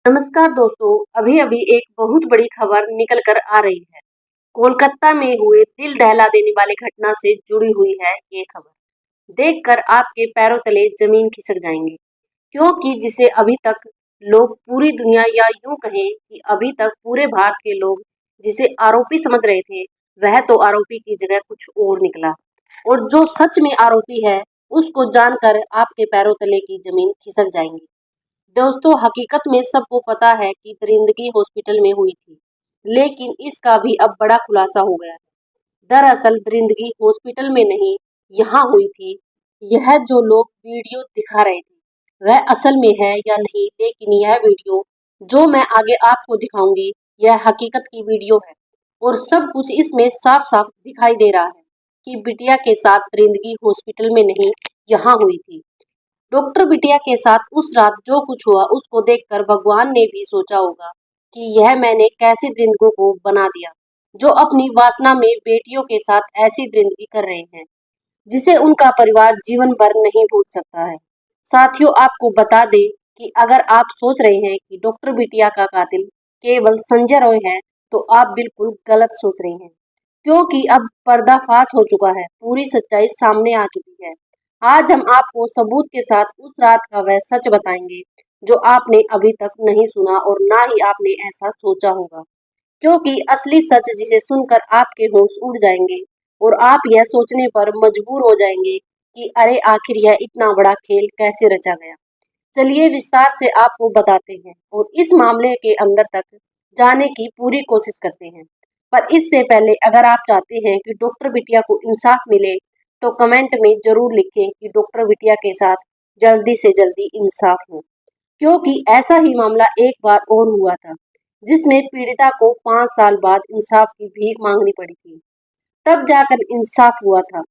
नमस्कार दोस्तों। अभी अभी एक बहुत बड़ी खबर निकल कर आ रही है। कोलकाता में हुए दिल दहला देने वाली घटना से जुड़ी हुई है ये खबर। देखकर आपके पैरों तले जमीन खिसक जाएंगे, क्योंकि जिसे अभी तक लोग पूरी दुनिया या यूं कहें कि अभी तक पूरे भारत के लोग जिसे आरोपी समझ रहे थे, वह तो आरोपी की जगह कुछ और निकला। और जो सच में आरोपी है, उसको जानकर आपके पैरों तले की जमीन खिसक जाएंगी। दोस्तों, हकीकत में सबको पता है कि दरिंदगी हॉस्पिटल में हुई थी, लेकिन इसका भी अब बड़ा खुलासा हो गया है। दरअसल दरिंदगी हॉस्पिटल में नहीं, यहाँ हुई थी। यह जो लोग वीडियो दिखा रहे थे, वह असल में है या नहीं, लेकिन यह वीडियो जो मैं आगे आपको दिखाऊंगी, यह हकीकत की वीडियो है। और सब कुछ इसमें साफ साफ दिखाई दे रहा है कि बिटिया के साथ दरिंदगी हॉस्पिटल में नहीं, यहाँ हुई थी। डॉक्टर बिटिया के साथ उस रात जो कुछ हुआ, उसको देखकर भगवान ने भी सोचा होगा कि यह मैंने कैसी दरिंदगों को बना दिया, जो अपनी वासना में बेटियों के साथ ऐसी दरिंदगी कर रहे हैं जिसे उनका परिवार जीवन भर नहीं भूल सकता है। साथियों, आपको बता दें कि अगर आप सोच रहे हैं कि डॉक्टर बिटिया का कातिल केवल संजय रॉय है, तो आप बिल्कुल गलत सोच रहे हैं, क्योंकि अब पर्दाफाश हो चुका है, पूरी सच्चाई सामने आ चुकी है। आज हम आपको सबूत के साथ उस रात का वह सच बताएंगे जो आपने अभी तक नहीं सुना और ना ही आपने ऐसा सोचा होगा, क्योंकि असली सच जिसे सुनकर आपके होश उड़ जाएंगे और आप यह सोचने पर मजबूर हो जाएंगे कि अरे आखिर यह इतना बड़ा खेल कैसे रचा गया। चलिए विस्तार से आपको बताते हैं और इस मामले के अंदर तक जाने की पूरी कोशिश करते हैं। पर इससे पहले अगर आप चाहते हैं कि डॉक्टर बिटिया को इंसाफ मिले, तो कमेंट में जरूर लिखें कि डॉक्टर बिटिया के साथ जल्दी से जल्दी इंसाफ हो, क्योंकि ऐसा ही मामला एक बार और हुआ था, जिसमें पीड़िता को 5 साल बाद इंसाफ की भीख मांगनी पड़ी थी। तब जाकर इंसाफ हुआ था।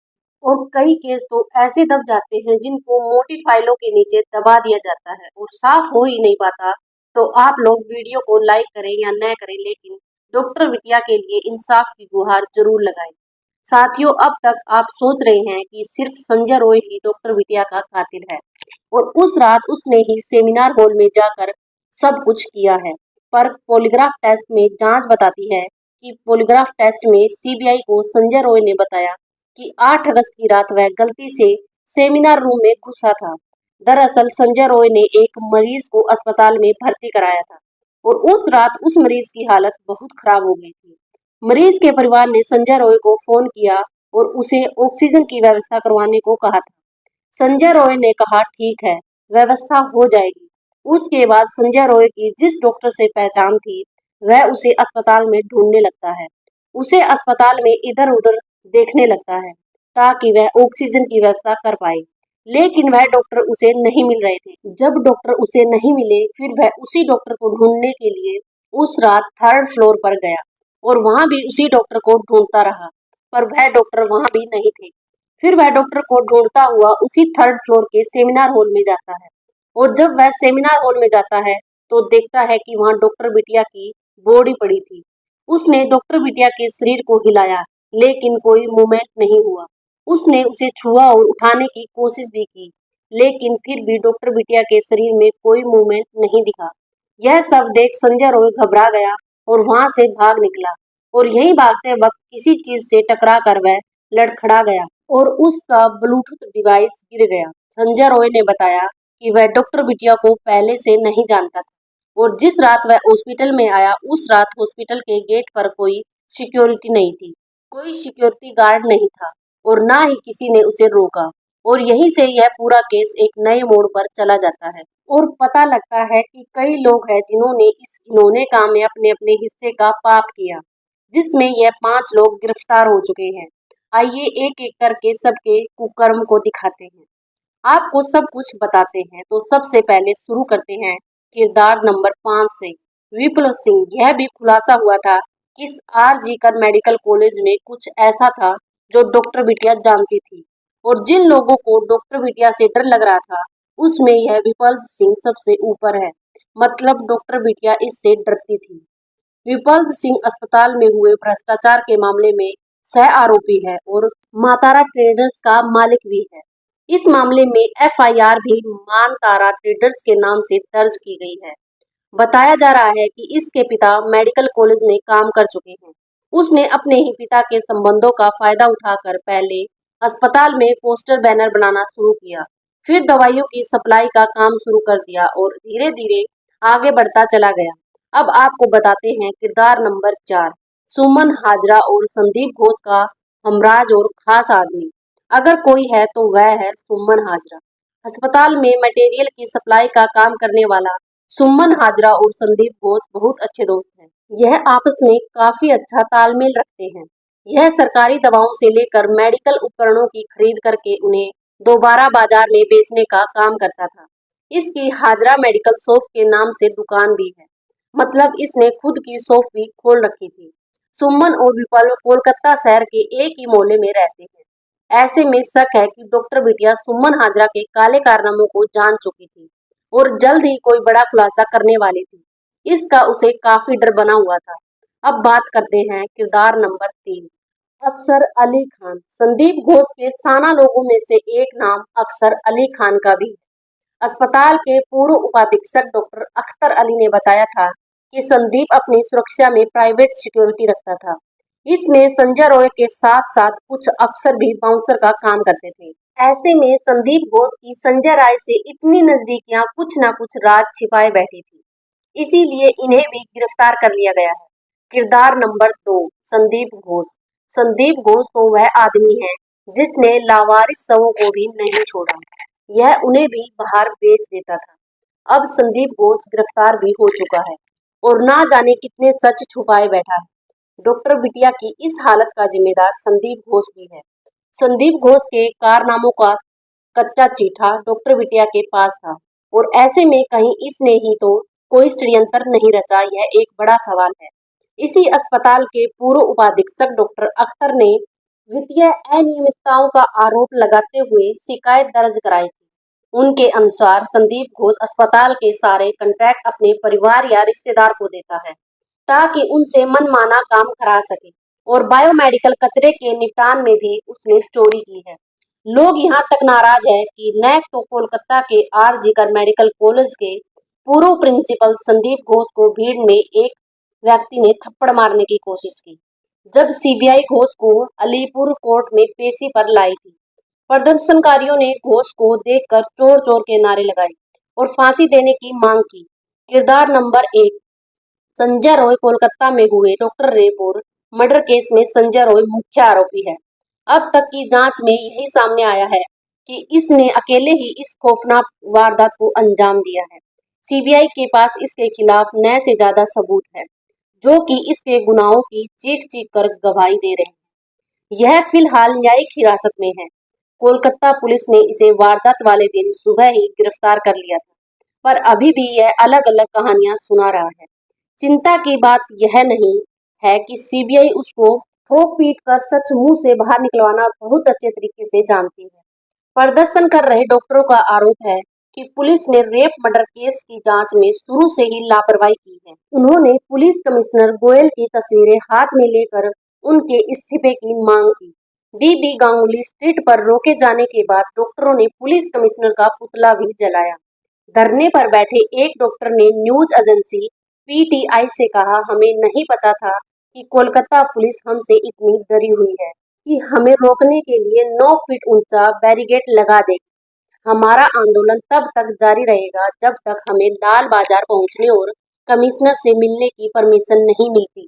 और कई केस तो ऐसे दब जाते हैं जिनको मोटी फाइलों के नीचे दबा दिया जाता है और साफ हो ही नहीं पाता। तो आप लोग वीडियो को लाइक करें या न करें, लेकिन डॉक्टर बिटिया के लिए इंसाफ की गुहार जरूर लगाएं। साथियों, अब तक आप सोच रहे हैं कि सिर्फ संजय रॉय ही डॉक्टर बिटिया का कातिल है और उस रात उसने ही सेमिनार हॉल में जाकर सब कुछ किया है। पर पॉलीग्राफ टेस्ट में जांच बताती है कि पॉलीग्राफ टेस्ट में सीबीआई को संजय रॉय ने बताया कि 8 अगस्त की रात वह गलती से सेमिनार रूम में घुसा था। दरअसल संजय रॉय ने एक मरीज को अस्पताल में भर्ती कराया था और उस रात उस मरीज की हालत बहुत खराब हो गई थी। मरीज के परिवार ने संजय रॉय को फोन किया और उसे ऑक्सीजन की व्यवस्था करवाने को कहा था। संजय रॉय ने कहा ठीक है, व्यवस्था हो जाएगी। उसके बाद संजय रॉय की जिस डॉक्टर से पहचान थी, वह उसे अस्पताल में ढूंढने लगता है। उसे अस्पताल में इधर उधर देखने लगता है ताकि वह ऑक्सीजन की व्यवस्था कर पाए, लेकिन वह डॉक्टर उसे नहीं मिल रहे थे। जब डॉक्टर उसे नहीं मिले, फिर वह उसी डॉक्टर को ढूंढने के लिए उस रात 3rd फ्लोर पर गया और वहां भी उसी डॉक्टर को ढूंढता रहा, पर वह डॉक्टर वहां भी नहीं थे। फिर वह डॉक्टर को ढूंढता हुआ उसी 3rd फ्लोर के सेमिनार हॉल में जाता है और जब वह सेमिनार हॉल में जाता है, तो देखता है कि वहां डॉक्टर बिटिया की बॉडी पड़ी थी। उसने डॉक्टर बिटिया के शरीर को हिलाया, लेकिन कोई मूवमेंट नहीं हुआ। उसने उसे छुआ और उठाने की कोशिश भी की, लेकिन फिर भी डॉक्टर बिटिया के शरीर में कोई मूवमेंट नहीं दिखा। यह सब देख संजय रॉय घबरा गया और वहां से भाग निकला और यहीं भागते वक्त किसी चीज से टकरा कर वह लड़खड़ा गया और उसका ब्लूटूथ डिवाइस गिर गया। संजय रॉय ने बताया कि वह डॉक्टर बिटिया को पहले से नहीं जानता था और जिस रात वह हॉस्पिटल में आया, उस रात हॉस्पिटल के गेट पर कोई सिक्योरिटी नहीं थी, कोई सिक्योरिटी गार्ड नहीं था और ना ही किसी ने उसे रोका। और यहीं से यह पूरा केस एक नए मोड़ पर चला जाता है और पता लगता है कि कई लोग हैं जिन्होंने इस घिनौने काम में अपने अपने हिस्से का पाप किया, जिसमें यह 5 लोग गिरफ्तार हो चुके हैं। आइए एक एक करके सबके कुकर्म को दिखाते हैं, आपको सब कुछ बताते हैं। तो सबसे पहले शुरू करते हैं किरदार नंबर 5 से, विप्लव सिंह। यह भी खुलासा हुआ था कि इस आरजी कर मेडिकल कॉलेज में कुछ ऐसा था जो डॉक्टर बिटिया जानती थी और जिन लोगों को डॉक्टर बिटिया से डर लग रहा था, उसमें यह विप्लव सिंह सबसे ऊपर है। मतलब डॉक्टर बिटिया इससे डरती थी। विप्लव सिंह अस्पताल में हुए भ्रष्टाचार के मामले में सह आरोपी है और मातारा ट्रेडर्स का मालिक भी है। इस मामले में एफआईआर भी मान तारा ट्रेडर्स के नाम से दर्ज की गई है। बताया जा रहा है कि इसके पिता मेडिकल कॉलेज में काम कर चुके हैं। उसने अपने ही पिता के संबंधों का फायदा उठाकर पहले अस्पताल में पोस्टर बैनर बनाना शुरू किया, फिर दवाइयों की सप्लाई का काम शुरू कर दिया और धीरे धीरे आगे बढ़ता चला गया। अब आपको बताते हैं किरदार नंबर 4, सुमन हाजरा और संदीप घोष का हमराज और खास आदमी। अगर कोई है तो वह है सुमन हाजरा। अस्पताल में मटेरियल की सप्लाई का काम करने वाला सुमन हाजरा और संदीप घोष बहुत अच्छे दोस्त हैं। यह आपस में काफी अच्छा तालमेल रखते हैं। यह सरकारी दवाओं से लेकर मेडिकल उपकरणों की खरीद करके उन्हें दोबारा बाजार में बेचने का काम करता था। इसकी हाजरा मेडिकल शॉप के नाम से दुकान भी है, मतलब इसने खुद की शॉप भी खोल रखी थी। सुमन और विपल कोलकाता शहर के एक ही मोहल्ले में रहते हैं। ऐसे में शक है कि डॉक्टर बिटिया सुमन हाजरा के काले कारनामों को जान चुकी थी और जल्द ही कोई बड़ा खुलासा करने वाली थी। इसका उसे काफी डर बना हुआ था। अब बात करते हैं किरदार नंबर 3, अफसर अली खान। संदीप घोष के साना लोगों में से एक नाम अफसर अली खान का भी है। अस्पताल के पूर्व उपाधीक्षक डॉक्टर अख्तर अली ने बताया था कि संदीप अपनी सुरक्षा में प्राइवेट सिक्योरिटी रखता था। इसमें संजय रॉय के साथ साथ कुछ अफसर भी बाउंसर का काम करते थे। ऐसे में संदीप घोष की संजय राय से इतनी नजदीकियां कुछ न कुछ राज छिपाए बैठी थी, इसीलिए इन्हें भी गिरफ्तार कर लिया गया है। किरदार नंबर 2, संदीप घोष। संदीप घोष तो वह आदमी है जिसने लावारिस शवों को भी नहीं छोड़ा, यह उन्हें भी बाहर बेच देता था। अब संदीप घोष गिरफ्तार भी हो चुका है और ना जाने कितने सच छुपाए बैठा है। डॉक्टर बिटिया की इस हालत का जिम्मेदार संदीप घोष भी है। संदीप घोष के कारनामों का कच्चा चीठा डॉक्टर बिटिया के पास था और ऐसे में कहीं इसने ही तो कोई षड्यंत्र नहीं रचा, यह एक बड़ा सवाल है। इसी अस्पताल के पूर्व उपाधीक्षक डॉक्टर अख्तर ने वित्तीय अनियमितताओं का आरोप लगाते हुए शिकायत दर्ज कराई थी। उनके अनुसार संदीप घोष अस्पताल के सारे कॉन्ट्रैक्ट अपने परिवार या रिश्तेदार को देता है ताकि उनसे मनमाना काम करा सके और बायोमेडिकल कचरे के निपटान में भी उसने चोरी की है। लोग यहाँ तक नाराज है कि न तो कोलकाता के आर.जी. कर मेडिकल कॉलेज के पूर्व प्रिंसिपल संदीप घोष को भीड़ में एक व्यक्ति ने थप्पड़ मारने की कोशिश की जब सीबीआई घोष को अलीपुर कोर्ट में पेशी पर लाई थी। प्रदर्शनकारियों ने घोष को देखकर चोर चोर के नारे लगाए और फांसी देने की मांग की। किरदार नंबर 1, संजय रॉय। कोलकाता में हुए डॉक्टर रेप और मर्डर केस में संजय रॉय मुख्य आरोपी है। अब तक की जांच में यही सामने आया है कि इसने अकेले ही इस खौफनाक वारदात को अंजाम दिया है। सीबीआई के पास इसके खिलाफ 9 से ज्यादा सबूत है जो कि इसके गुनाहों की चीख चीख कर गवाही दे रहे हैं। यह फिलहाल न्यायिक हिरासत में है। कोलकाता पुलिस ने इसे वारदात वाले दिन सुबह ही गिरफ्तार कर लिया था, पर अभी भी यह अलग अलग कहानियां सुना रहा है। चिंता की बात यह नहीं है कि सीबीआई उसको ठोक पीट कर सच मुंह से बाहर निकलवाना बहुत अच्छे तरीके से जानती है। प्रदर्शन कर रहे डॉक्टरों का आरोप है कि पुलिस ने रेप मर्डर केस की जांच में शुरू से ही लापरवाही की है। उन्होंने पुलिस कमिश्नर गोयल की तस्वीरें हाथ में लेकर उनके इस्तीफे की मांग की। बीबी गांगुली स्ट्रीट पर रोके जाने के बाद डॉक्टरों ने पुलिस कमिश्नर का पुतला भी जलाया। धरने पर बैठे एक डॉक्टर ने न्यूज एजेंसी पीटीआई से कहा, हमें नहीं पता था कि कोलकाता पुलिस हमसे इतनी डरी हुई है कि हमें रोकने के लिए 9 फीट ऊंचा बैरिकेड लगा देगी। हमारा आंदोलन तब तक जारी रहेगा जब तक हमें लाल बाजार पहुंचने और कमिश्नर से मिलने की परमिशन नहीं मिलती।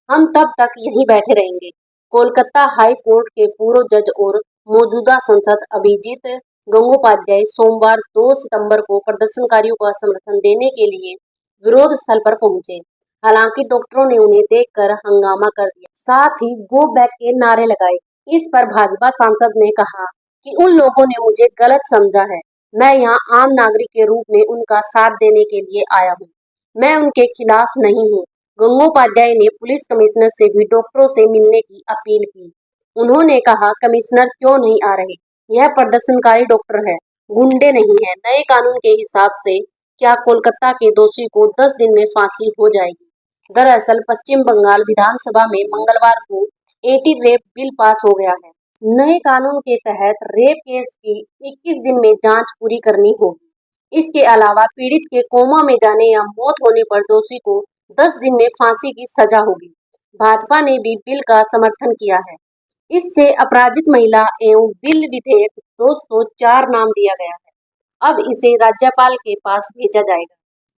हम तब तक यहीं बैठे रहेंगे। कोलकाता हाई कोर्ट के पूर्व जज और मौजूदा सांसद अभिजीत गंगोपाध्याय सोमवार 2 सितंबर को प्रदर्शनकारियों का समर्थन देने के लिए विरोध स्थल पर पहुंचे। हालांकि डॉक्टरों ने उन्हें देखकर हंगामा कर दिया, साथ ही गो बैक के नारे लगाए। इस पर भाजपा सांसद ने कहा कि उन लोगों ने मुझे गलत समझा है। मैं यहाँ आम नागरिक के रूप में उनका साथ देने के लिए आया हूँ, मैं उनके खिलाफ नहीं हूँ। गंगोपाध्याय ने पुलिस कमिश्नर से भी डॉक्टरों से मिलने की अपील की। उन्होंने कहा, कमिश्नर क्यों नहीं आ रहे? यह प्रदर्शनकारी डॉक्टर है, गुंडे नहीं है। नए कानून के हिसाब से क्या कोलकाता के दोषी को 10 दिन में फांसी हो जाएगी? दरअसल पश्चिम बंगाल विधानसभा में मंगलवार को एंटी रेप बिल पास हो गया है। नए कानून के तहत रेप केस की 21 दिन में जांच पूरी करनी होगी। इसके अलावा पीड़ित के कोमा में जाने या मौत होने पर दोषी को 10 दिन में फांसी की सजा होगी। भाजपा ने भी बिल का समर्थन किया है। इससे अपराजित महिला एवं बिल विधेयक 204 नाम दिया गया है। अब इसे राज्यपाल के पास भेजा जाएगा।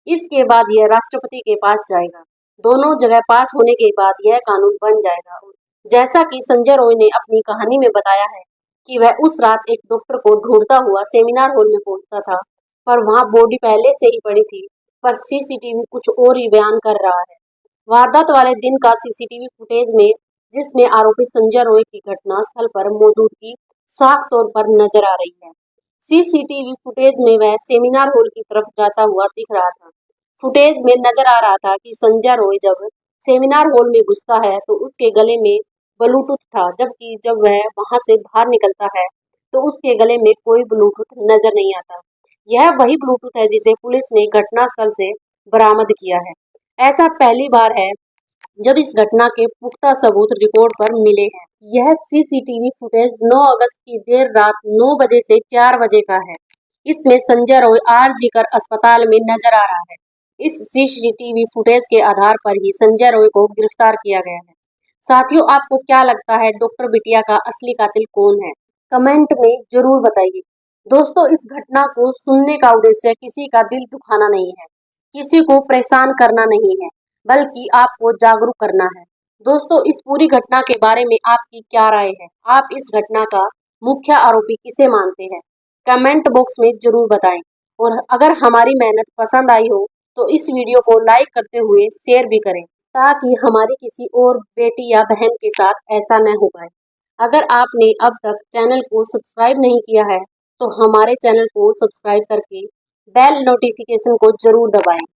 इसके बाद यह राष्ट्रपति के पास जाएगा। दोनों जगह पास होने के बाद यह कानून बन जाएगा। जैसा कि संजय रॉय ने अपनी कहानी में बताया है कि वह उस रात एक डॉक्टर को ढूंढता हुआ सेमिनार हॉल में पहुंचता था, पर वहां बॉडी पहले से ही पड़ी थी, पर सीसीटीवी कुछ और ही बयान कर रहा है। वारदात वाले दिन का सीसीटीवी फुटेज में जिसमें आरोपी संजय रॉय की घटना स्थल पर मौजूदगी साफ तौर पर नजर आ रही है। सीसीटीवी फुटेज में वह सेमिनार हॉल की तरफ जाता हुआ दिख रहा था। फुटेज में नजर आ रहा था कि संजय रॉय जब सेमिनार हॉल में घुसता है तो उसके गले में ब्लूटूथ था, जबकि जब वह वहां से बाहर निकलता है तो उसके गले में कोई ब्लूटूथ नजर नहीं आता। यह वही ब्लूटूथ है जिसे पुलिस ने घटनास्थल से बरामद किया है। ऐसा पहली बार है जब इस घटना के पुख्ता सबूत रिकॉर्ड पर मिले हैं। यह सीसीटीवी फुटेज 9 अगस्त की देर रात 9 बजे से 4 बजे का है। इसमें संजय रॉय आरजी कर अस्पताल में नजर आ रहा है। इस सीसीटीवी फुटेज के आधार पर ही संजय रॉय को गिरफ्तार किया गया है। साथियों, आपको क्या लगता है डॉक्टर बिटिया का असली कातिल कौन है? कमेंट में जरूर बताइए। दोस्तों, इस घटना को सुनने का उद्देश्य किसी का दिल दुखाना नहीं है, किसी को परेशान करना नहीं है, बल्कि आपको जागरूक करना है। दोस्तों, इस पूरी घटना के बारे में आपकी क्या राय है? आप इस घटना का मुख्य आरोपी किसे मानते हैं? कमेंट बॉक्स में जरूर बताएं। और अगर हमारी मेहनत पसंद आई हो तो इस वीडियो को लाइक करते हुए शेयर भी करें, ताकि हमारी किसी और बेटी या बहन के साथ ऐसा न हो पाए। अगर आपने अब तक चैनल को सब्सक्राइब नहीं किया है तो हमारे चैनल को सब्सक्राइब करके बेल नोटिफिकेशन को जरूर दबाएं।